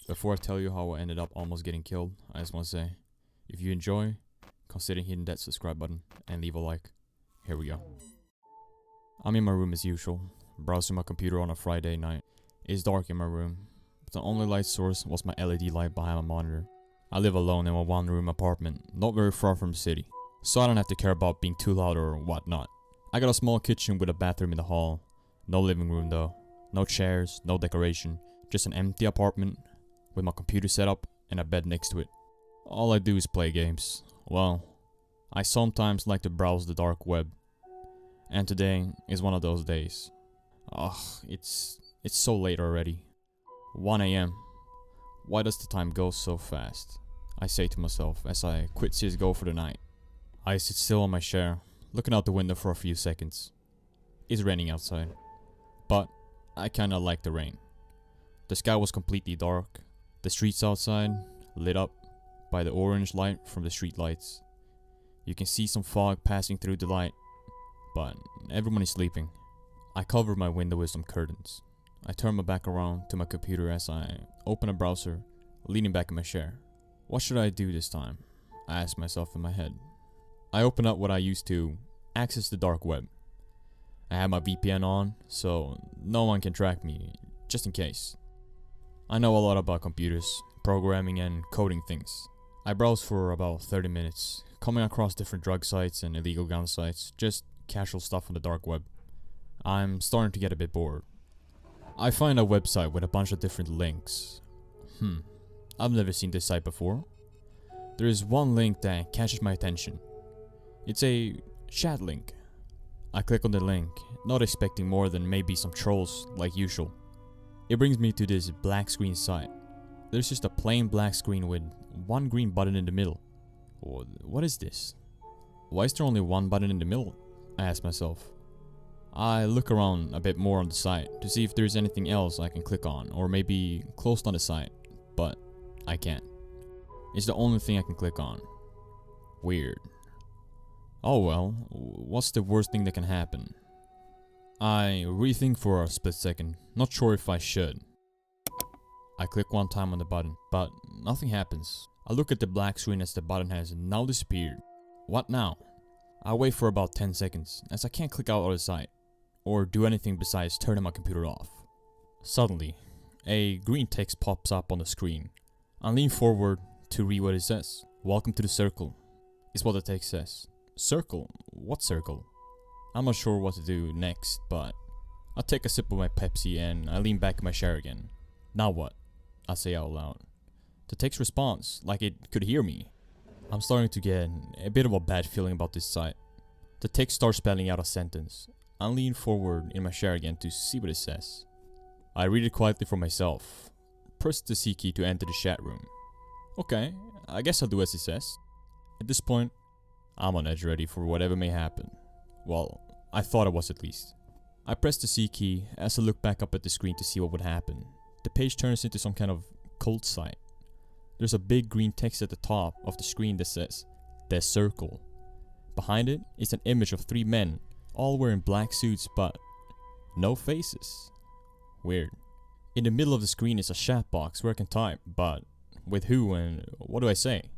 Before I tell you how I ended up almost getting killed, I just want to say, if you enjoy, consider hitting that subscribe button and leave a like. Here we go. I'm in my room as usual, browsing my computer on a Friday night. It's dark in my room, but the only light source was my LED light behind my monitor. I live alone in a one-room apartment, not very far from the city, so I don't have to care about being too loud or whatnot. I got a small kitchen with a bathroom in the hall. No living room though. No chairs, no decoration, just an empty apartment with my computer set up and a bed next to it. All I do is play games. Well, I sometimes like to browse the dark web. And today is one of those days. Ugh, it's so late already. 1 AM. Why does the time go so fast? I say to myself as I quit CSGO for the night. I sit still on my chair, looking out the window for a few seconds. It's raining outside, but I kinda like the rain. The sky was completely dark, the streets outside lit up by the orange light from the street lights. You can see some fog passing through the light, but everyone is sleeping. I cover my window with some curtains. I turn my back around to my computer as I open a browser, leaning back in my chair. What should I do this time? I ask myself in my head. I open up what I used to access the dark web. I have my VPN on, so no one can track me, just in case. I know a lot about computers, programming and coding things. I browse for about 30 minutes, coming across different drug sites and illegal gun sites, just casual stuff on the dark web. I'm starting to get a bit bored. I find a website with a bunch of different links. I've never seen this site before. There is one link that catches my attention. It's a chat link. I click on the link, not expecting more than maybe some trolls like usual. It brings me to this black screen site. There's just a plain black screen with one green button in the middle. What is this? Why is there only one button in the middle? I ask myself. I look around a bit more on the site to see if there's anything else I can click on or maybe closed on the site, but I can't. It's the only thing I can click on. Weird. Oh well, what's the worst thing that can happen? I rethink for a split second, not sure if I should. I click one time on the button, but nothing happens. I look at the black screen as the button has now disappeared. What now? I wait for about 10 seconds, as I can't click out of the site, or do anything besides turning my computer off. Suddenly, a green text pops up on the screen. I lean forward to read what it says. Welcome to the circle, is what the text says. Circle? What circle? I'm not sure what to do next, but I take a sip of my Pepsi and I lean back in my chair again. Now what? I say out loud. The text responds like it could hear me. I'm starting to get a bit of a bad feeling about this site. The text starts spelling out a sentence. I lean forward in my chair again to see what it says. I read it quietly for myself. Press the C key to enter the chat room. Okay, I guess I'll do as it says. At this point, I'm on edge ready for whatever may happen. Well, I thought I was at least. I press the C key as I look back up at the screen to see what would happen. The page turns into some kind of cult site. There's a big green text at the top of the screen that says, "The Circle." Behind it is an image of 3 men, all wearing black suits but no faces. Weird. In the middle of the screen is a chat box where I can type, but with who and what do I say?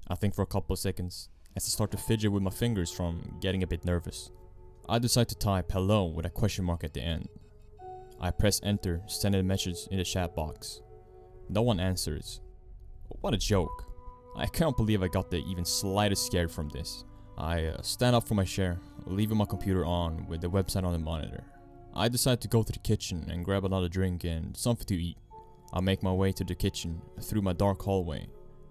I think for a couple of seconds as I start to fidget with my fingers from getting a bit nervous. I decide to type hello with a question mark at the end. I press enter, sending a message in the chat box. No one answers. What a joke. I can't believe I got the even slightest scared from this. I stand up from my chair, leaving my computer on with the website on the monitor. I decide to go to the kitchen and grab another drink and something to eat. I make my way to the kitchen through my dark hallway.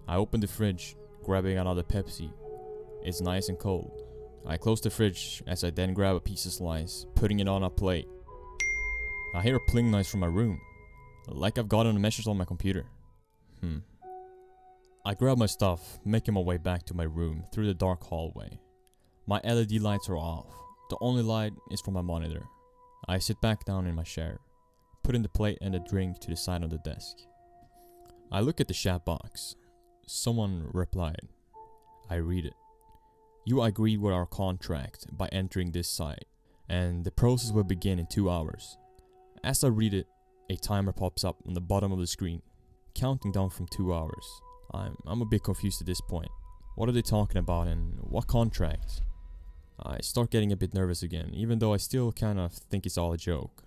I open the fridge, grabbing another Pepsi. It's nice and cold. I close the fridge as I then grab a pizza slice, putting it on a plate. I hear a pling noise from my room, like I've gotten a message on my computer. I grab my stuff, making my way back to my room through the dark hallway. My LED lights are off. The only light is from my monitor. I sit back down in my chair, putting the plate and the drink to the side of the desk. I look at the chat box. Someone replied. I read it. You agreed with our contract by entering this site, and the process will begin in 2 hours. As I read it, a timer pops up on the bottom of the screen. counting down from 2 hours. I'm a bit confused at this point. What are they talking about and what contract? I start getting a bit nervous again, even though I still kind of think it's all a joke.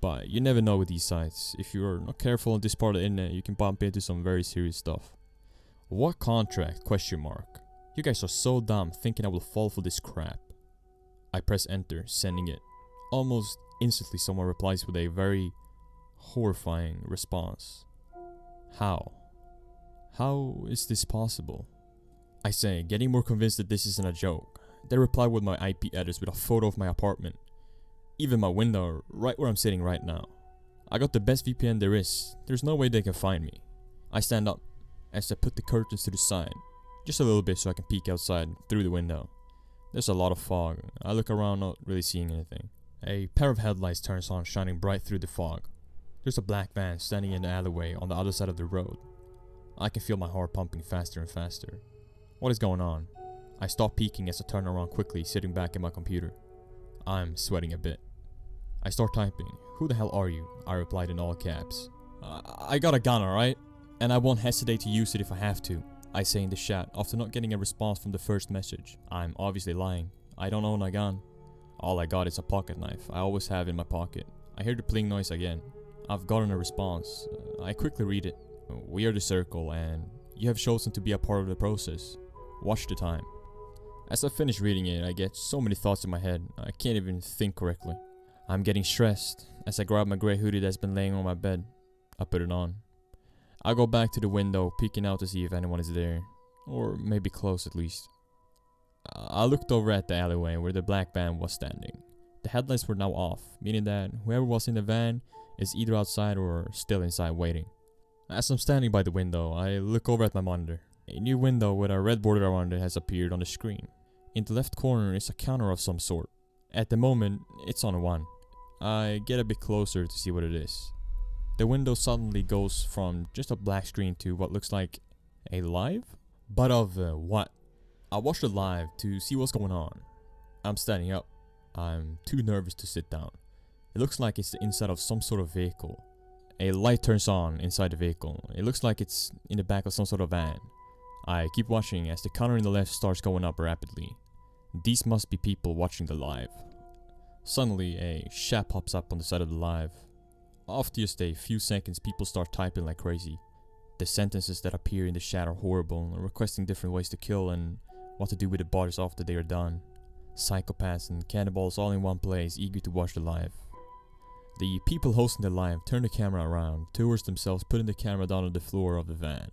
But you never know with these sites. If you're not careful on this part of the internet, you can bump into some very serious stuff. What contract? Question mark. You guys are so dumb thinking I will fall for this crap. I press enter, sending it. Almost instantly someone replies with a very horrifying response. How? How is this possible? I say, getting more convinced that this isn't a joke. They reply with my IP address with a photo of my apartment. Even my window, right where I'm sitting right now. I got the best VPN there is. There's no way they can find me. I stand up as I put the curtains to the side. Just a little bit so I can peek outside through the window. There's a lot of fog. I look around, not really seeing anything. A pair of headlights turns on, shining bright through the fog. There's a black van standing in the alleyway on the other side of the road. I can feel my heart pumping faster and faster. What is going on? I stop peeking as I turn around quickly, sitting back at my computer. I'm sweating a bit. I start typing. Who the hell are you? I replied in all caps. I got a gun, alright? And I won't hesitate to use it if I have to. I say in the chat, after not getting a response from the first message. I'm obviously lying. I don't own a gun. All I got is a pocket knife. I always have in my pocket. I hear the pling noise again. I've gotten a response. I quickly read it. We are the circle and you have chosen to be a part of the process. Watch the time. As I finish reading it, I get so many thoughts in my head, I can't even think correctly. I'm getting stressed as I grab my grey hoodie that's been laying on my bed. I put it on. I go back to the window, peeking out to see if anyone is there. Or maybe close at least. I looked over at the alleyway where the black van was standing. The headlights were now off, meaning that whoever was in the van is either outside or still inside waiting. As I'm standing by the window, I look over at my monitor. A new window with a red border around it has appeared on the screen. In the left corner is a counter of some sort. At the moment, it's on 1. I get a bit closer to see what it is. The window suddenly goes from just a black screen to what looks like a live? But of what? I watch the live to see what's going on. I'm standing up. I'm too nervous to sit down. It looks like it's the inside of some sort of vehicle. A light turns on inside the vehicle. It looks like it's in the back of some sort of van. I keep watching as the counter in the left starts going up rapidly. These must be people watching the live. Suddenly, a chat pops up on the side of the live. After just a few seconds, people start typing like crazy. The sentences that appear in the chat are horrible, requesting different ways to kill and what to do with the bodies after they are done. Psychopaths and cannibals all in one place, eager to watch the live. The people hosting the live turn the camera around towards themselves, putting the camera down on the floor of the van,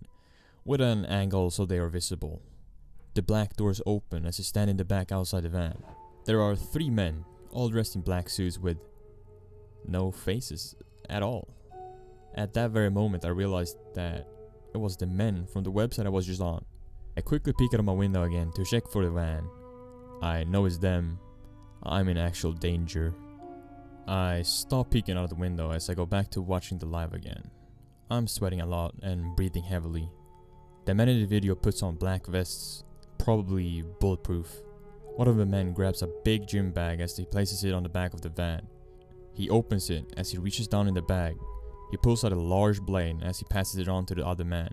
with an angle so they are visible. The black doors open as they stand in the back outside the van. There are 3 men, all dressed in black suits with no faces at all. At that very moment I realized that it was the men from the website I was just on. I quickly peek out of my window again to check for the van. I know it's them. I'm in actual danger. I stop peeking out of the window as I go back to watching the live again. I'm sweating a lot and breathing heavily. The man in the video puts on black vests, probably bulletproof. One of the men grabs a big gym bag as he places it on the back of the van. He opens it as he reaches down in the bag. He pulls out a large blade as he passes it on to the other man.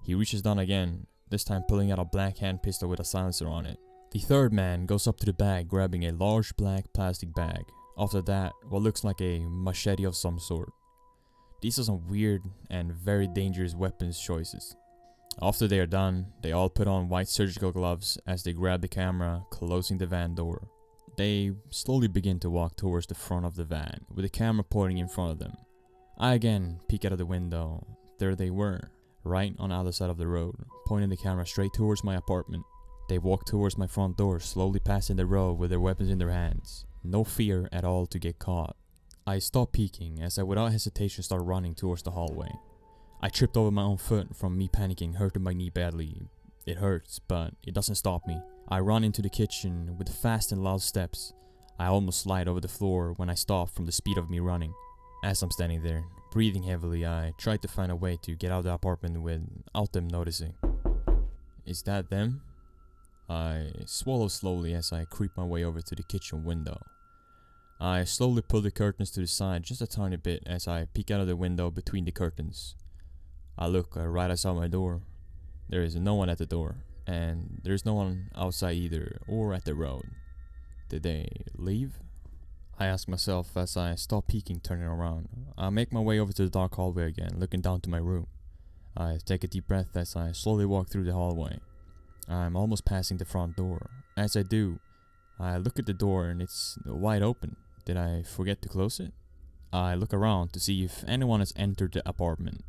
He reaches down again, this time pulling out a black hand pistol with a silencer on it. The third man goes up to the bag, grabbing a large black plastic bag. After that, what looks like a machete of some sort. These are some weird and very dangerous weapons choices. After they are done, they all put on white surgical gloves as they grab the camera, closing the van door. They slowly begin to walk towards the front of the van, with the camera pointing in front of them. I again peek out of the window. There they were, right on the other side of the road, pointing the camera straight towards my apartment. They walk towards my front door, slowly passing the road with their weapons in their hands. No fear at all to get caught. I stop peeking as I without hesitation start running towards the hallway. I tripped over my own foot from me panicking, hurting my knee badly. It hurts, but it doesn't stop me. I run into the kitchen with fast and loud steps. I almost slide over the floor when I stop from the speed of me running. As I'm standing there, breathing heavily, I try to find a way to get out of the apartment without them noticing. Is that them? I swallow slowly as I creep my way over to the kitchen window. I slowly pull the curtains to the side just a tiny bit as I peek out of the window between the curtains. I look right outside my door. There is no one at the door, and there's no one outside either, or at the road. Did they leave? I ask myself as I stop peeking, turning around. I make my way over to the dark hallway again, looking down to my room. I take a deep breath as I slowly walk through the hallway. I'm almost passing the front door. As I do, I look at the door and it's wide open. Did I forget to close it? I look around to see if anyone has entered the apartment.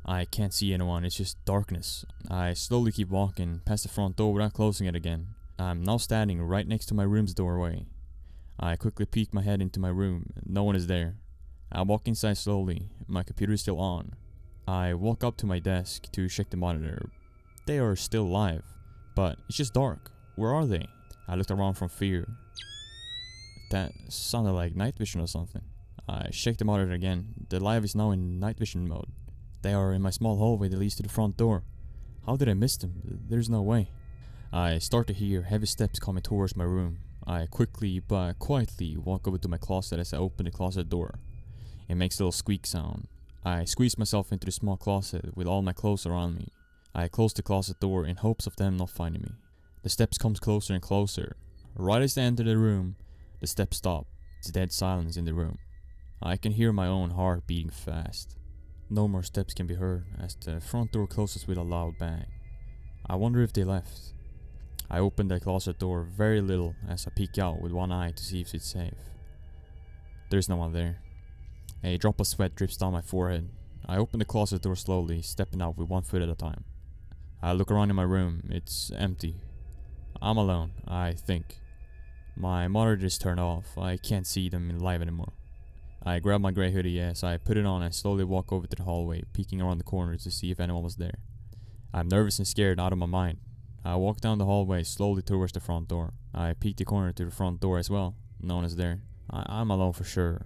I can't see anyone, it's just darkness. I slowly keep walking past the front door without closing it again. I'm now standing right next to my room's doorway. I quickly peek my head into my room. No one is there. I walk inside slowly. My computer is still on. I walk up to my desk to check the monitor. They are still live, but it's just dark. Where are they? I looked around from fear. That sounded like night vision or something. I checked the monitor again. The live is now in night vision mode. They are in my small hallway that leads to the front door. How did I miss them? There's no way. I start to hear heavy steps coming towards my room. I quickly but quietly walk over to my closet as I open the closet door. It makes a little squeak sound. I squeeze myself into the small closet with all my clothes around me. I close the closet door in hopes of them not finding me. The steps comes closer and closer. Right as I enter the room, the steps stop. It's dead silence in the room. I can hear my own heart beating fast. No more steps can be heard as the front door closes with a loud bang. I wonder if they left. I open the closet door very little as I peek out with one eye to see if it's safe. There's no one there. A drop of sweat drips down my forehead. I open the closet door slowly, stepping out with one foot at a time. I look around in my room. It's empty. I'm alone, I think. My monitor is turned off. I can't see them live anymore. I grab my grey hoodie as I put it on and slowly walk over to the hallway, peeking around the corner to see if anyone was there. I'm nervous and scared out of my mind. I walk down the hallway slowly towards the front door. I peek the corner to the front door as well. No one is there. I'm alone for sure.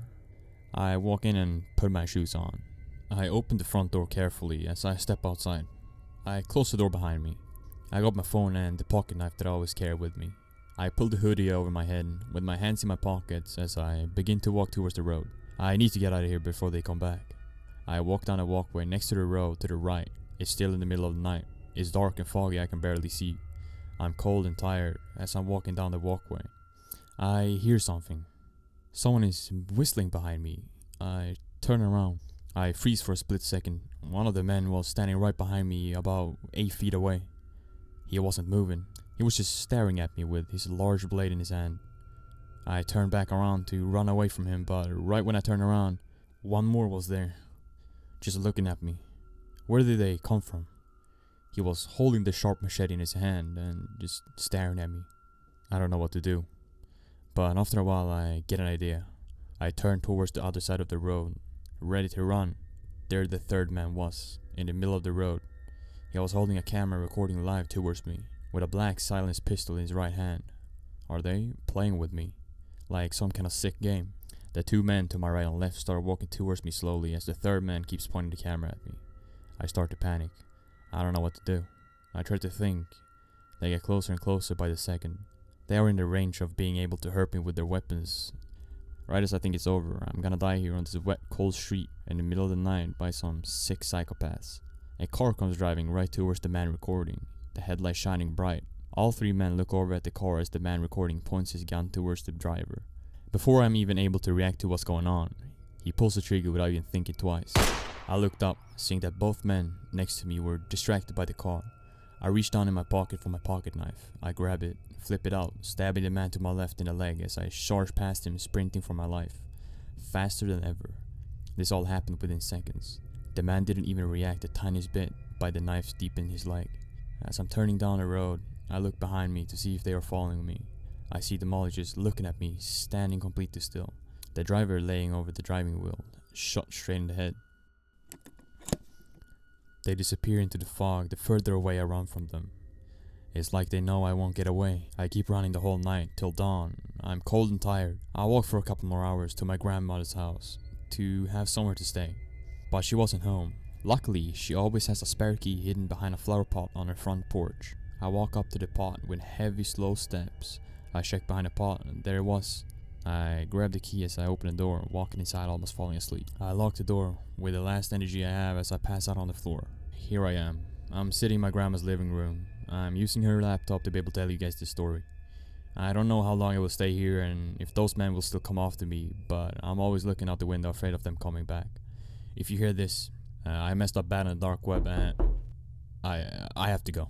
I walk in and put my shoes on. I open the front door carefully as I step outside. I close the door behind me. I got my phone and the pocket knife that I always carry with me. I pull the hoodie over my head with my hands in my pockets as I begin to walk towards the road. I need to get out of here before they come back. I walk down a walkway next to the road to the right. It's still in the middle of the night. It's dark and foggy, I can barely see. I'm cold and tired as I'm walking down the walkway. I hear something. Someone is whistling behind me. I turn around. I freeze for a split second. One of the men was standing right behind me about 8 feet away. He wasn't moving. He was just staring at me with his large blade in his hand. I turned back around to run away from him, but right when I turned around, one more was there, just looking at me. Where did they come from? He was holding the sharp machete in his hand and just staring at me. I don't know what to do, but after a while I get an idea. I turn towards the other side of the road, ready to run. There the third man was, in the middle of the road. He was holding a camera recording live towards me, with a black silenced pistol in his right hand. Are they playing with me? Like some kind of sick game? The two men to my right and left start walking towards me slowly as the third man keeps pointing the camera at me. I start to panic. I don't know what to do. I try to think. They get closer and closer by the second. They are in the range of being able to hurt me with their weapons. Right as I think it's over, I'm gonna die here on this wet, cold street in the middle of the night by some sick psychopaths. A car comes driving right towards the man recording, the headlight shining bright. All three men look over at the car as the man recording points his gun towards the driver. Before I'm even able to react to what's going on, he pulls the trigger without even thinking twice. I looked up, seeing that both men next to me were distracted by the car. I reach down in my pocket for my pocket knife. I grab it, flip it out, stabbing the man to my left in the leg as I charge past him, sprinting for my life. Faster than ever. This all happened within seconds. The man didn't even react the tiniest bit by the knife deep in his leg. As I'm turning down the road, I look behind me to see if they are following me. I see them all just looking at me, standing completely still. The driver laying over the driving wheel, shot straight in the head. They disappear into the fog the further away I run from them. It's like they know I won't get away. I keep running the whole night till dawn. I'm cold and tired. I walk for a couple more hours to my grandmother's house to have somewhere to stay. But she wasn't home. Luckily, she always has a spare key hidden behind a flower pot on her front porch. I walk up to the pot with heavy, slow steps. I check behind the pot and there it was. I grabbed the key as I opened the door, walking inside almost falling asleep. I locked the door with the last energy I have as I pass out on the floor. Here I am. I'm sitting in my grandma's living room. I'm using her laptop to be able to tell you guys this story. I don't know how long I will stay here and if those men will still come after me, but I'm always looking out the window afraid of them coming back. If you hear this, I messed up bad on the dark web and I have to go.